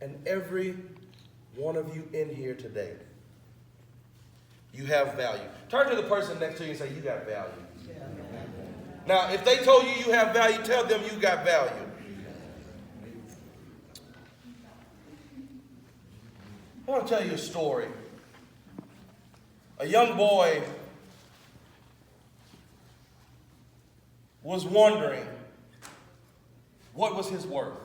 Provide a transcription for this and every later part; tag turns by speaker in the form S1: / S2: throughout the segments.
S1: and every one of you in here today, you have value. Turn to the person next to you and say, you got value. Now, if they told you you have value, tell them you got value. I want to tell you a story. A young boy was wondering, what was his worth?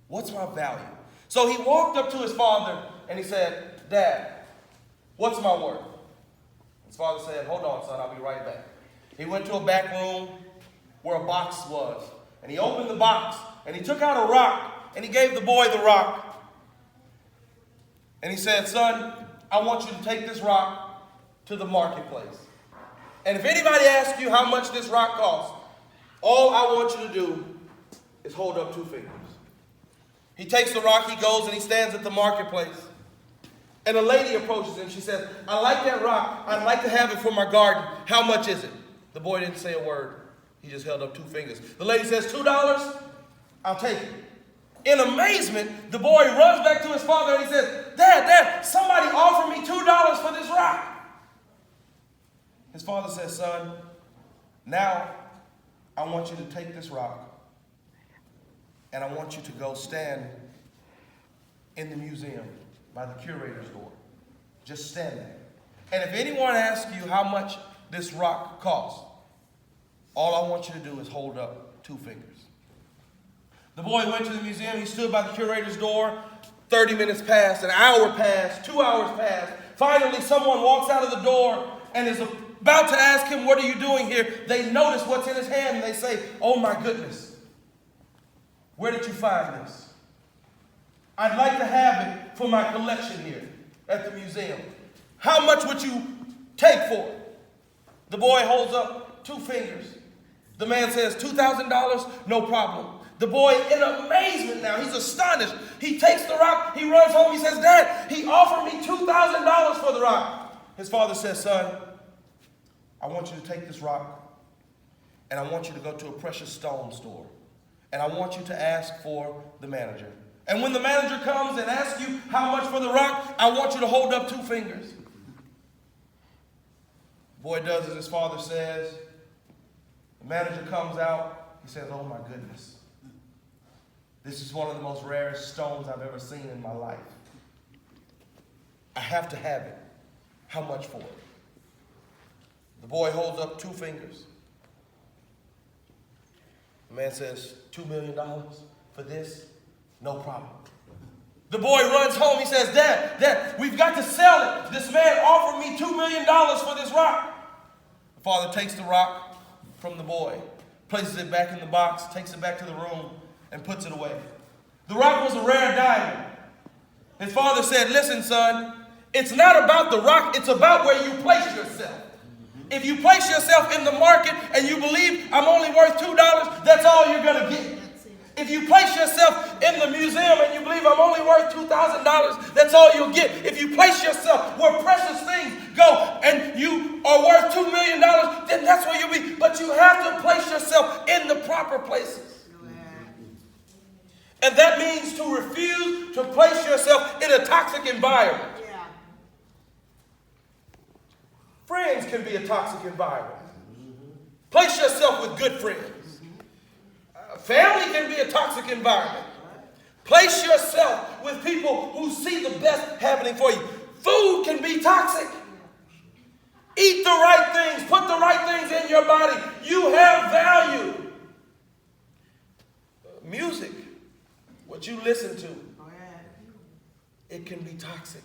S1: What's my value? So he walked up to his father and he said, Dad, what's my worth? His father said, hold on, son, I'll be right back. He went to a back room where a box was. And he opened the box and he took out a rock and he gave the boy the rock. And he said, son, I want you to take this rock to the marketplace. And if anybody asks you how much this rock costs, all I want you to do is hold up 2 fingers. He takes the rock, he goes and he stands at the marketplace. And a lady approaches him. She says, I like that rock. I'd like to have it for my garden. How much is it? The boy didn't say a word. He just held up 2 fingers. The lady says, $2? I'll take it. In amazement, the boy runs back to his father and he says, Dad, somebody offered me $2 for this rock. His father says, son, now I want you to take this rock and I want you to go stand in the museum by the curator's door. Just stand there. And if anyone asks you how much this rock costs, all I want you to do is hold up 2 fingers. The boy went to the museum. He stood by the curator's door. 30 minutes passed, an hour passed, 2 hours passed. Finally, someone walks out of the door and is about to ask him, what are you doing here? They notice what's in his hand and they say, oh my goodness, where did you find this? I'd like to have it for my collection here at the museum. How much would you take for it? The boy holds up 2 fingers. The man says, $2,000, no problem. The boy, in amazement now, he's astonished. He takes the rock, he runs home, he says, Dad, he offered me $2,000 for the rock. His father says, son, I want you to take this rock and I want you to go to a precious stone store and I want you to ask for the manager. And when the manager comes and asks you how much for the rock, I want you to hold up 2 fingers. The boy does as his father says. The manager comes out. He says, oh my goodness. This is one of the most rarest stones I've ever seen in my life. I have to have it. How much for it? The boy holds up 2 fingers. The man says, $2 million for this? No problem. The boy runs home. He says, Dad, we've got to sell it. This man offered me $2 million for this rock. The father takes the rock from the boy, places it back in the box, takes it back to the room, and puts it away. The rock was a rare diamond. His father said, listen, son, it's not about the rock, it's about where you place yourself. If you place yourself in the market and you believe I'm only worth $2, that's all you're going to get. If you place yourself in the museum and you believe I'm only worth $2,000, that's all you'll get. If you place yourself where precious things go and you are worth $2 million, then that's where you'll be. But you have to place yourself in the proper places. And that means to refuse to place yourself in a toxic environment. Friends can be a toxic environment. Place yourself with good friends. Family can be a toxic environment. Place yourself with people who see the best happening for you. Food can be toxic. Eat the right things. Put the right things in your body. You have value. Music, what you listen to, it can be toxic.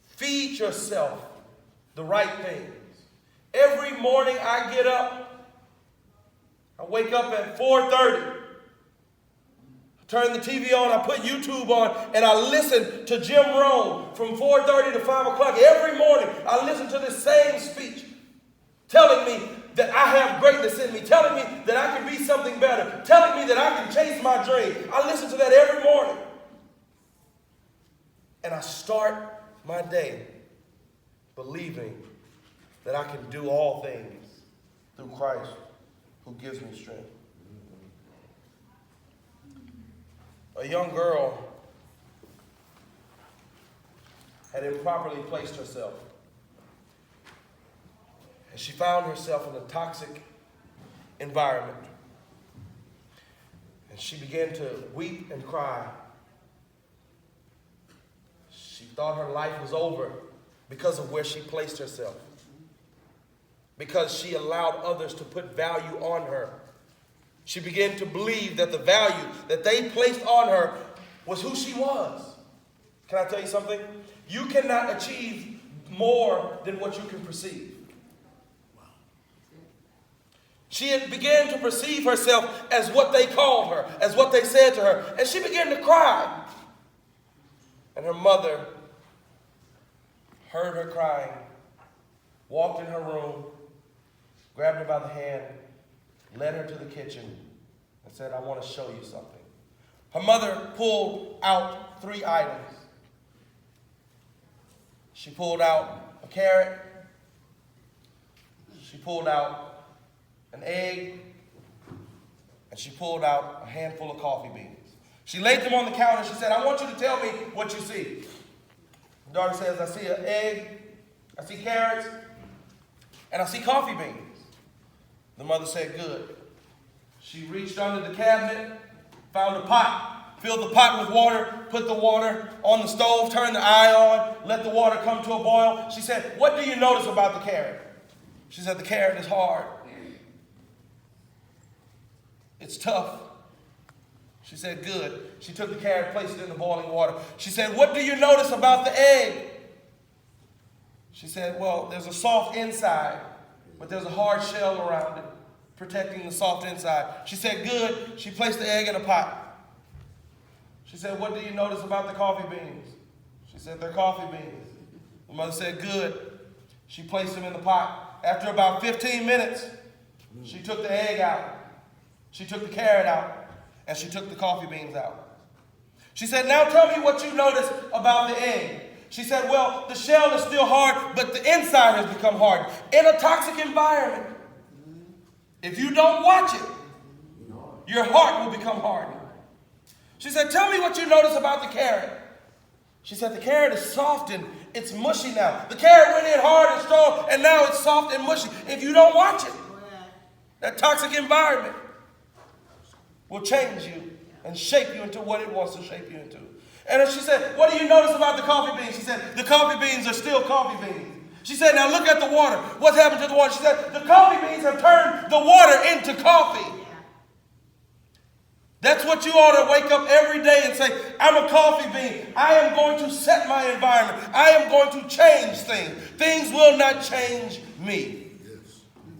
S1: Feed yourself the right things. Every morning I get up, I wake up at 4:30. I turn the TV on, I put YouTube on, and I listen to Jim Rohn from 4:30 to 5 o'clock. Every morning I listen to this same speech telling me that I have greatness in me, telling me that I can be something better, telling me that I can chase my dream. I listen to that every morning. And I start my day believing that I can do all things through Christ who gives me strength. A young girl had improperly placed herself. And she found herself in a toxic environment. And she began to weep and cry. She thought her life was over because of where she placed herself. Because she allowed others to put value on her. She began to believe that the value that they placed on her was who she was. Can I tell you something? You cannot achieve more than what you can perceive. She had began to perceive herself as what they called her, as what they said to her. And she began to cry. And her mother heard her crying, walked in her room, grabbed her by the hand, led her to the kitchen, and said, I want to show you something. Her mother pulled out 3 items. She pulled out a carrot. She pulled out an egg. And she pulled out a handful of coffee beans. She laid them on the counter. She said, I want you to tell me what you see. The daughter says, I see an egg, I see carrots, and I see coffee beans. The mother said, good. She reached under the cabinet, found a pot, filled the pot with water, put the water on the stove, turned the eye on, let the water come to a boil. She said, what do you notice about the carrot? She said, the carrot is hard. It's tough. She said, good. She took the carrot, placed it in the boiling water. She said, what do you notice about the egg? She said, well, there's a soft inside, but there's a hard shell around it, protecting the soft inside. She said, good. She placed the egg in a pot. She said, what do you notice about the coffee beans? She said, they're coffee beans. The mother said, good. She placed them in the pot. After about 15 minutes, she took the egg out. She took the carrot out. And she took the coffee beans out. She said, now tell me what you notice about the egg. She said, well, the shell is still hard, but the inside has become hard. In a toxic environment, if you don't watch it, your heart will become hardened. She said, tell me what you notice about the carrot. She said, the carrot is soft and it's mushy now. The carrot went in hard and strong, and now it's soft and mushy. If you don't watch it, that toxic environment will change you and shape you into what it wants to shape you into. And she said, what do you notice about the coffee beans? She said, the coffee beans are still coffee beans. She said, now look at the water. What's happened to the water? She said, the coffee beans have turned the water into coffee. That's what you ought to wake up every day and say, I'm a coffee bean. I am going to set my environment. I am going to change things. Things will not change me.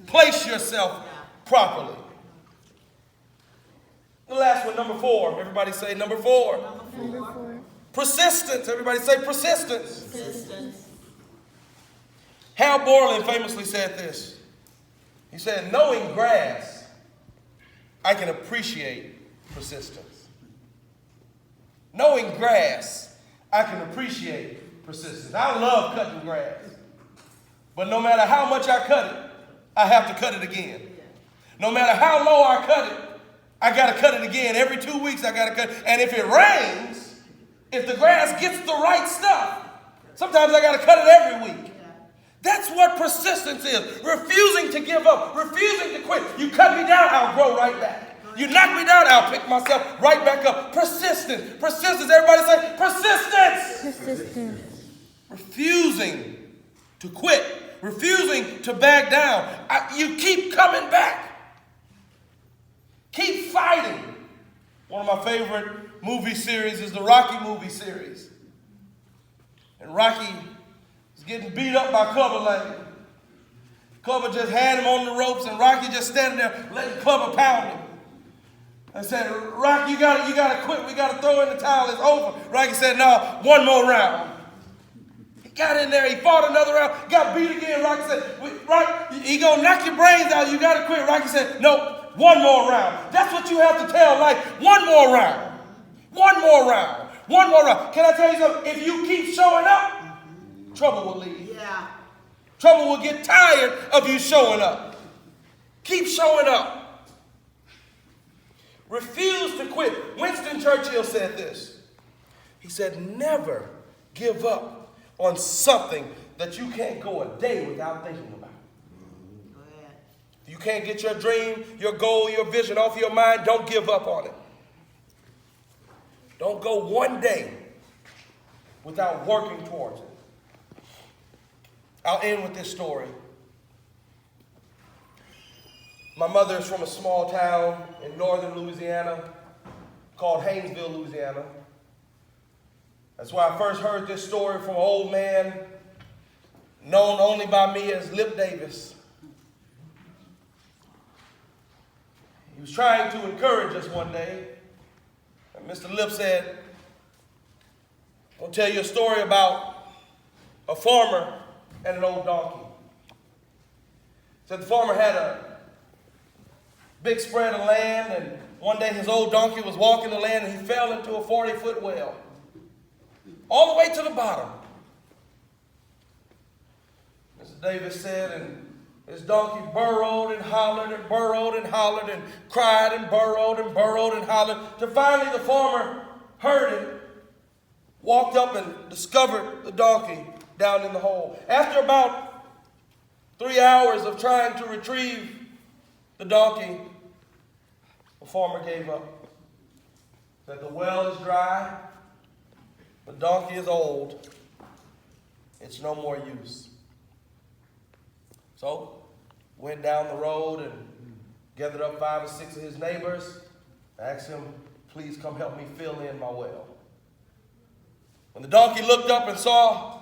S1: Place yourself properly. The last one, number 4. Everybody say number 4.
S2: Number 4.
S1: Persistence. Everybody say persistence.
S2: Persistence.
S1: Hal Borland famously said this. He said, knowing grass, I can appreciate persistence. Knowing grass, I can appreciate persistence. I love cutting grass. But no matter how much I cut it, I have to cut it again. No matter how low I cut it, I got to cut it again. Every 2 weeks I got to cut it. And if it rains, if the grass gets the right stuff, sometimes I got to cut it every week. That's what persistence is. Refusing to give up. Refusing to quit. You cut me down, I'll grow right back. You knock me down, I'll pick myself right back up. Persistence. Persistence. Everybody say persistence.
S2: Persistence.
S1: Refusing to quit. Refusing to back down. You keep coming back. Keep fighting. One of my favorite movie series is the Rocky movie series. And Rocky is getting beat up by Clubber Lang. Clubber just had him on the ropes, and Rocky just standing there letting Clubber pound him. I said, Rocky, you gotta quit. We gotta throw in the towel. It's over. Rocky said, no, one more round. He got in there. He fought another round. Got beat again. Rocky said, Rocky, he gonna knock your brains out. You gotta quit. Rocky said, no. One more round. That's what you have to tell life. One more round. One more round. One more round. Can I tell you something? If you keep showing up, trouble will leave.
S2: Yeah.
S1: Trouble will get tired of you showing up. Keep showing up. Refuse to quit. Winston Churchill said this. He said, never give up on something that you can't go a day without thinking about.
S2: Go ahead.
S1: If you can't get your dream, your goal, your vision off your mind, don't give up on it. Don't go one day without working towards it. I'll end with this story. My mother is from a small town in northern Louisiana called Haynesville, Louisiana. That's where I first heard this story from an old man known only by me as Lip Davis. He was trying to encourage us one day. And Mr. Lip said, I'll tell you a story about a farmer and an old donkey. Said the farmer had a big spread of land, and one day his old donkey was walking the land and he fell into a 40-foot well. All the way to the bottom. Mr. Davis said, and his donkey burrowed and hollered and burrowed and hollered and cried and burrowed and burrowed and hollered, till finally the farmer heard it, walked up and discovered the donkey down in the hole. After about 3 hours of trying to retrieve the donkey, the farmer gave up. Said the well is dry, the donkey is old, it's no more use. So, went down the road and gathered up 5 or 6 of his neighbors, asked him, please come help me fill in my well. When the donkey looked up and saw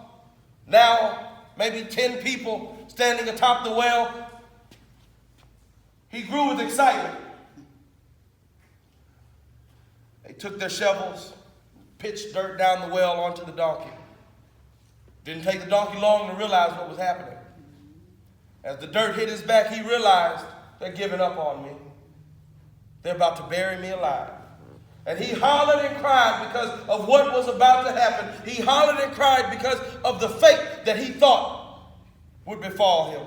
S1: now maybe 10 people standing atop the well, he grew with excitement. They took their shovels, pitched dirt down the well onto the donkey. Didn't take the donkey long to realize what was happening. As the dirt hit his back, he realized they're giving up on me. They're about to bury me alive. And he hollered and cried because of what was about to happen. He hollered and cried because of the fate that he thought would befall him.